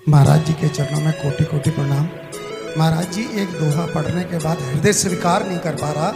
महाराज जी के चरणों में कोटि कोटि प्रणाम। महाराज जी एक दोहा पढ़ने के बाद हृदय स्वीकार नहीं कर पा रहा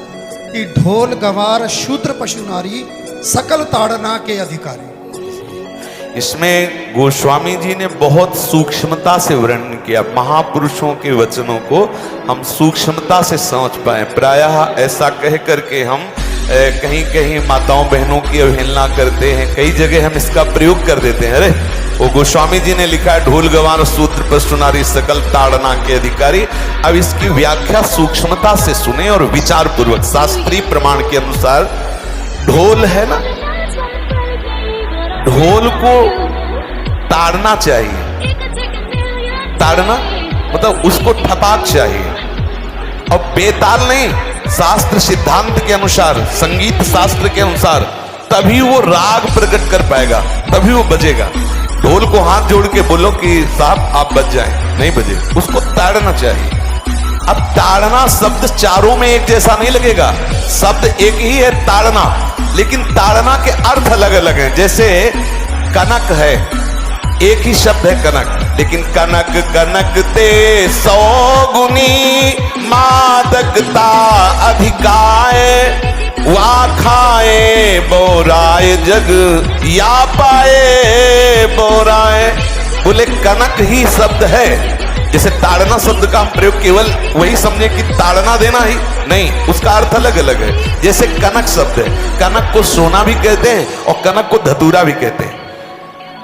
कि ढोल गंवार शूद्र पशु नारी सकल ताड़ना के अधिकारी। इसमें गोस्वामी जी ने बहुत सूक्ष्मता से वर्णन किया। महापुरुषों के वचनों को हम सूक्ष्मता से समझ पाए। प्रायः ऐसा कह करके हम कहीं कहीं माताओं बहनों की अवहेलना करते हैं, कई जगह हम इसका प्रयोग कर देते हैं। अरे वो गोस्वामी जी ने लिखा है ढोल गंवार शूद्र पशु नारी सकल ताड़ना के अधिकारी। अब इसकी व्याख्या सूक्ष्मता से सुने और विचार पूर्वक। शास्त्रीय प्रमाण के अनुसार ढोल है ना, ढोल को ताड़ना चाहिए। ताड़ना मतलब उसको ठपाक चाहिए और बेताल नहीं। शास्त्र सिद्धांत के अनुसार, संगीत शास्त्र के अनुसार तभी वो राग प्रकट कर पाएगा, तभी वो बजेगा। ढोल को हाथ जोड़ के बोलो कि साहब आप बज जाएं, नहीं बजे, उसको ताड़ना चाहिए। अब ताड़ना शब्द चारों में एक जैसा नहीं लगेगा। शब्द एक ही है ताड़ना, लेकिन ताड़ना के अर्थ अलग अलग हैं। जैसे कनक है, एक ही शब्द है कनक, लेकिन कनक कनक ते 100 गुनी मादकता अधिकाय, वा खाए बोराए जग या पाए बोराए। बोले कनक ही शब्द है। जैसे ताड़ना शब्द का हम प्रयोग केवल वही समझे कि ताड़ना देना ही नहीं, उसका अर्थ अलग अलग है। जैसे कनक शब्द है, कनक को सोना भी कहते हैं और कनक को धतूरा भी कहते हैं।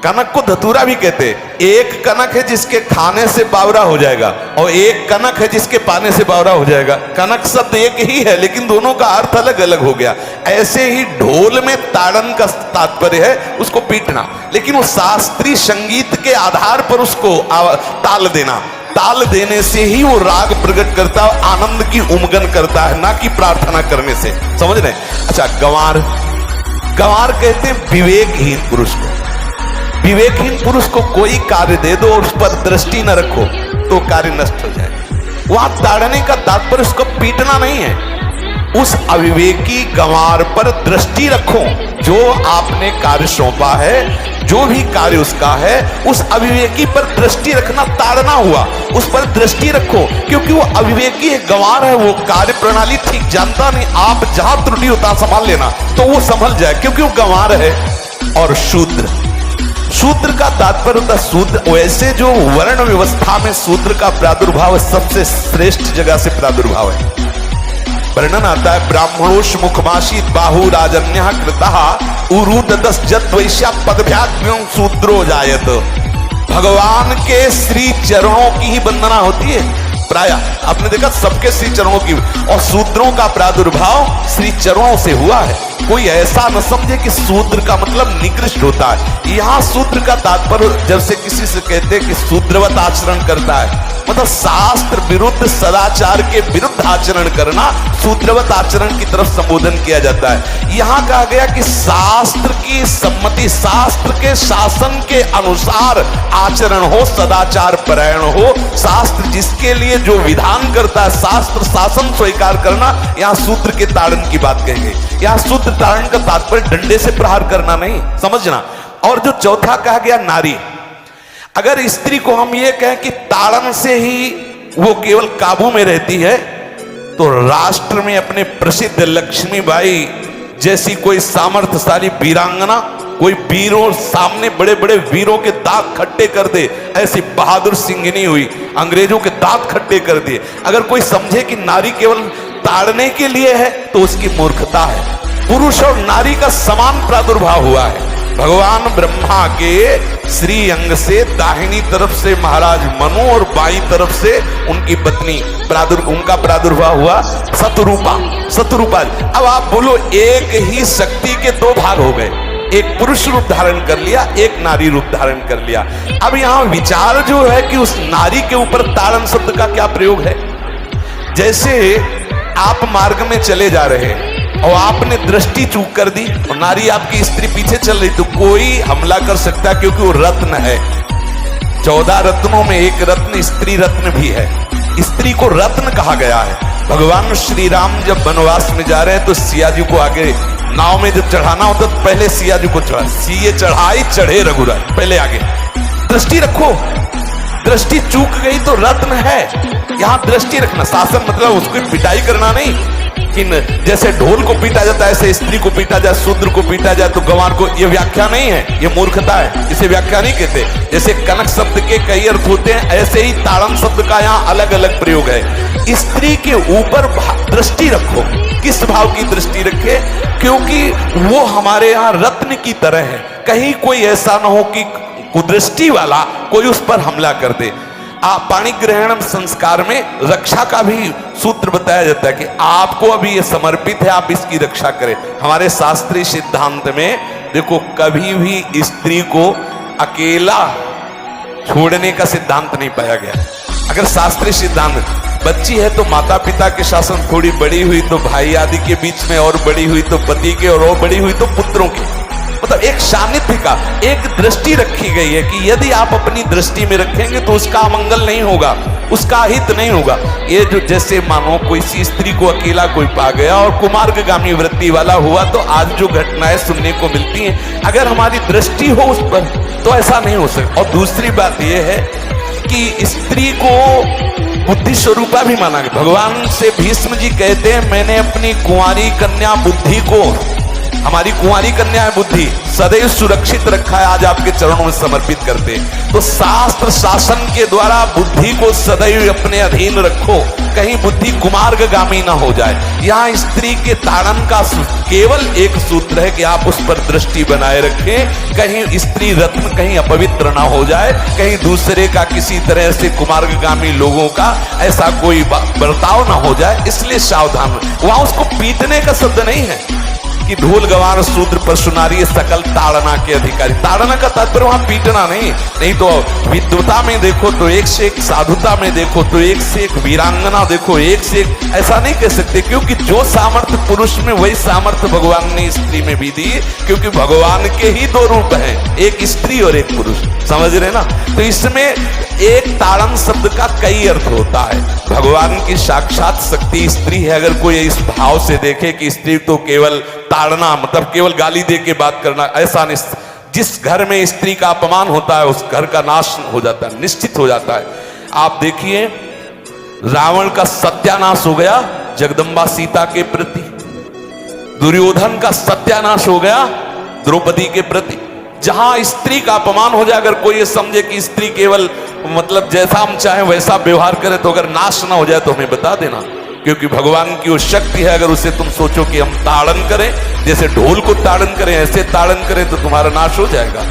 कनक को धतूरा भी कहते हैं। एक कनक है जिसके खाने से बावरा हो जाएगा और एक कनक है जिसके पाने से बावरा हो जाएगा। कनक शब्द एक ही है, लेकिन दोनों का अर्थ अलग अलग हो गया। ऐसे ही ढोल में ताड़न का तात्पर्य है उसको पीटना, लेकिन वो शास्त्रीय संगीत के आधार पर उसको ताल देना। ताल देने से ही वो राग प्रकट करता है, आनंद की उमगन करता है, ना कि प्रार्थना करने से। समझ रहे? अच्छा, गंवार, गंवार कहते हैं विवेकहीन पुरुष को। विवेकहीन पुरुष को कोई कार्य दे दो और उस पर दृष्टि न रखो तो कार्य नष्ट हो जाए। वहां ताड़ने का तात्पर्य उसको पीटना नहीं है, उस अविवेकी गंवार पर दृष्टि रखो। जो आपने कार्य सौंपा है, जो भी कार्य उसका है, उस अविवेकी पर दृष्टि रखना ताड़ना हुआ। उस पर दृष्टि रखो, क्योंकि वो अविवेकी है, गंवार है, वो कार्य प्रणाली ठीक जानता नहीं। आप जहां त्रुटि होता संभाल लेना तो वो संभल जाए, क्योंकि वो गंवार है। और शूद्र, शूद्र का तात्पर्य होता है शूद्र। वैसे जो वर्ण व्यवस्था में शूद्र का प्रादुर्भाव सबसे श्रेष्ठ जगह से प्रादुर्भाव है। वर्णन आता है ब्राह्मणोष मुखमाशीत बाहु राजन्यः कृतः उरुददस जत वैश्या पदभ्याग्म्यं शूद्रो जायत। भगवान के श्री चरणों की ही वंदना होती है। प्रायः आपने देखा सबके श्री चरणों की, और शूद्रों का प्रादुर्भाव श्री चरणों से हुआ है। कोई ऐसा न समझे कि शूद्र का मतलब निकृष्ट होता है। यहाँ शूद्र का तात्पर्य जब से किसी से कहते हैं कि शूद्रवत आचरण करता है, मतलब शास्त्र विरुद्ध सदाचार के विरुद्ध आचरण करना शूद्रवत आचरण की तरफ संबोधन किया जाता है। यहाँ कहा गया कि शास्त्र की सम्मति, शास्त्र के शासन के अनुसार आचरण हो, सदाचार परायण हो। शास्त्र जिसके लिए जो विधान करता है, शास्त्र शासन स्वीकार करना, यहाँ शूद्र के ताड़न की बात कहेंगे। यहाँ शूद्र ताड़न का तात्पर्य डंडे से प्रहार करना नहीं, समझना। और जो चौथा कहा गया नारी, अगर स्त्री को हम ये कहें कि ताड़न से ही वो केवल काबू में रहती है, तो राष्ट्र में अपने प्रसिद्ध लक्ष्मीबाई जैसी कोई सामर्थ्यशाली वीरांगना, कोई वीरों सामने बड़े बड़े वीरों के दांत खट्टे कर दे, ऐसी बहादुर सिंघनी हुई, अंग्रेजों के दांत खट्टे कर दिए। अगर कोई समझे कि नारी केवल ताड़ने के लिए है तो उसकी मूर्खता है। पुरुष और नारी का समान प्रादुर्भाव हुआ है। भगवान ब्रह्मा के श्री अंग से दाहिनी तरफ से महाराज मनु और बाईं तरफ से उनकी पत्नी उनका प्रादुर्भाव हुआ शतरूपा। शतरूपा, अब आप बोलो एक ही शक्ति के दो भाग हो गए, एक पुरुष रूप धारण कर लिया, एक नारी रूप धारण कर लिया। अब यहाँ विचार जो है कि उस नारी के ऊपर ताड़न शब्द का क्या प्रयोग है। जैसे आप मार्ग में चले जा रहे हैं और आपने दृष्टि चूक कर दी और नारी आपकी स्त्री पीछे चल रही, तो कोई हमला कर सकता है, क्योंकि वो रत्न है। 14 रत्नों में एक रत्न स्त्री रत्न भी है। स्त्री को रत्न कहा गया है। भगवान श्री राम जब वनवास में जा रहे हैं तो सिया जी को आगे नाव में जब चढ़ाना होता तो पहले सिया जी को चढ़ा, सीए चढ़ाई चढ़े रघुराई, पहले आगे। दृष्टि रखो, दृष्टि चूक गई तो रत्न है। यहां दृष्टि रखना, शासन मतलब उसको पिटाई करना नहीं कि जैसे ढोल को पीटा जाता है ऐसे स्त्री को पीटा जाए, शूद्र को पीटा जाए तो गंवार को, ये व्याख्या नहीं है, ये मूर्खता है, इसे व्याख्या नहीं कहते। जैसे कनक शब्द के कई अर्थ होते हैं, ऐसे ही ताड़न शब्द का यहाँ अलग अलग प्रयोग है। स्त्री के ऊपर दृष्टि रखो। किस भाव की दृष्टि रखे? क्योंकि वो हमारे यहाँ रत्न की तरह है, कहीं कोई ऐसा ना हो कि कुदृष्टि वाला कोई उस पर हमला कर दे। पाणी ग्रहण संस्कार में रक्षा का भी सूत्र बताया जाता है कि आपको अभी ये समर्पित है, आप इसकी रक्षा करें। हमारे शास्त्रीय सिद्धांत में देखो, कभी भी स्त्री को अकेला छोड़ने का सिद्धांत नहीं पाया गया। अगर शास्त्रीय सिद्धांत, बच्ची है तो माता पिता के शासन, थोड़ी बड़ी हुई तो भाई आदि के बीच में, और बड़ी हुई तो पति के, और बड़ी हुई तो पुत्रों के, मतलब एक सानिध्य का एक दृष्टि रखी गई है कि यदि आप अपनी दृष्टि में रखेंगे तो उसका मंगल नहीं होगा, उसका हित नहीं होगा। ये जो जैसे मानो कोई सी स्त्री को अकेला कोई पा गया और कुमार्गगामी वृत्ति वाला हुआ, तो आज जो घटनाएं सुनने को मिलती हैं, अगर हमारी दृष्टि हो उस पर तो ऐसा नहीं हो सकता। और दूसरी बात यह है कि स्त्री को बुद्धि स्वरूपा भी माना गया। भगवान से भीष्म जी कहते हैं, मैंने अपनी कुंवारी कन्या बुद्धि को, हमारी कुंवारी कन्या है बुद्धि, सदैव सुरक्षित रखा है, आज आपके चरणों में समर्पित करते हैं। तो शास्त्र शासन के द्वारा बुद्धि को सदैव अपने अधीन रखो, कहीं बुद्धि कुमार्गगामी ना हो जाए। यहाँ स्त्री के ताड़न का केवल एक सूत्र है कि आप उस पर दृष्टि बनाए रखें, कहीं स्त्री रत्न कहीं अपवित्र ना हो जाए, कहीं दूसरे का किसी तरह से कुमार्गगामी लोगों का ऐसा कोई बर्ताव ना हो जाए, इसलिए सावधान। वहां उसको पीटने का शब्द नहीं है कि ढोल गवार शूद्र परशु नारी सकल ताड़ना के अधिकारी। ताड़ना का तात्पर्य वहां पीटना नहीं तो विद्वता में देखो तो एक से एक, साधुता में देखो तो एक से एक, वीरांगना देखो एक से एक, ऐसा नहीं कह सकते, क्योंकि जो सामर्थ्य पुरुष में वही सामर्थ्य भगवान ने स्त्री में भी दी, क्योंकि भगवान के ही दो रूप हैं, एक स्त्री और एक पुरुष, समझ रहे ना। तो इसमें एक ताड़न शब्द का कई अर्थ होता है। भगवान की साक्षात शक्ति स्त्री है। अगर कोई इस भाव से देखे कि स्त्री तो केवल ताड़ना मतलब केवल गाली दे के बात करना, ऐसा नहीं। जिस घर में स्त्री का अपमान होता है उस घर का नाश हो जाता है, निश्चित हो जाता है। आप देखिए, रावण का सत्यानाश हो गया जगदम्बा सीता के प्रति, दुर्योधन का सत्यानाश हो गया द्रौपदी के प्रति। जहां स्त्री का अपमान हो जाए, अगर कोई ये समझे कि स्त्री केवल मतलब जैसा हम चाहें वैसा व्यवहार करे, तो अगर नाश ना हो जाए तो हमें बता देना, क्योंकि भगवान की वो शक्ति है। अगर उसे तुम सोचो कि हम ताड़न करें, जैसे ढोल को ताड़न करें ऐसे ताड़न करें, तो तुम्हारा नाश हो जाएगा।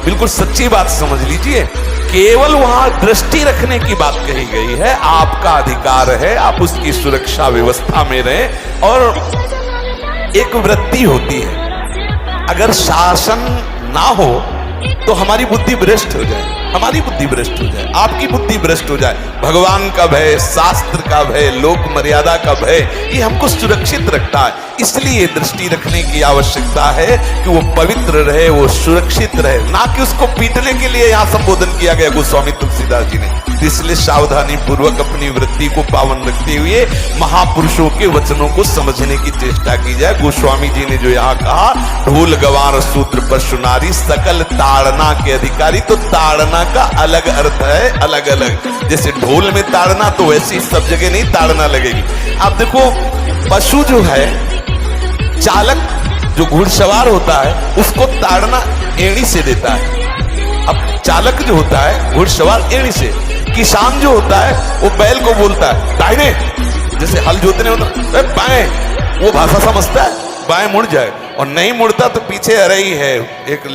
बिल्कुल सच्ची बात समझ लीजिए। केवल वहां दृष्टि रखने की बात कही गई है, आपका अधिकार है, आप उसकी सुरक्षा व्यवस्था में रहें। और एक वृत्ति होती है, अगर शासन ना हो तो हमारी बुद्धि भ्रष्ट हो जाए, हमारी बुद्धि भ्रष्ट हो जाए, आपकी बुद्धि भ्रष्ट हो जाए। भगवान का भय, शास्त्र का भय, लोक मर्यादा का भय, ये हमको सुरक्षित रखता है। इसलिए दृष्टि रखने की आवश्यकता है कि वो पवित्र रहे, वो सुरक्षित रहे, ना कि उसको पीटने के लिए यहाँ संबोधन किया गया गोस्वामी तुलसीदास जी ने। इसलिए सावधानी पूर्वक अपनी वृत्ति को पावन रखते हुए महापुरुषों के वचनों को समझने की चेष्टा की जाए। गोस्वामी जी ने जो यहाँ कहा, ढोल गवार शूद्र परशु नारी सकल ताड़ना के अधिकारी, तो ताड़ना का अलग अर्थ है, अलग अलग। जैसे ढोल में ताड़ना, तो वैसे सब जगह नहीं ताड़ना लगेगी। आप देखो, पशु जो है, चालक जो घुड़सवार होता है उसको ताड़ना एड़ी से देता है। अब चालक जो होता है घुड़सवार एड़ी से, किसान जो होता है वो बैल को बोलता है दाहिने, जैसे हल जोतने होता है बाएं, वो भाषा समझता है, बाएं मुड़ जाए, और नहीं मुड़ता तो पीछे अरई है एक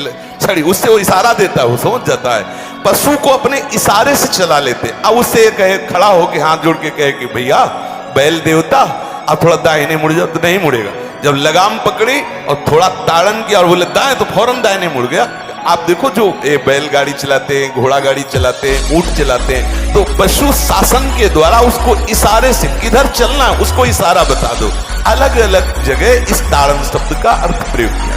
छड़ी, उससे वो इशारा देता है, वो समझ जाता है। पशु को अपने इशारे से चला लेते। अब उससे कहे, खड़ा होकर हाथ जोड़ के कहे कि भैया बैल देवता अब थोड़ा दाहिने मुड़ जाओ, तो नहीं मुड़ेगा। जब लगाम पकड़ी और थोड़ा ताड़न किया और बोले दाएं, तो फौरन दाहिने मुड़ गया। आप देखो, जो बैलगाड़ी चलाते हैं, घोड़ा गाड़ी चलाते हैं, ऊंट चलाते हैं, तो पशु शासन के द्वारा उसको इशारे से किधर चलना है उसको इशारा बता दो। अलग अलग जगह इस ताड़न शब्द का अर्थ प्रयोग किया।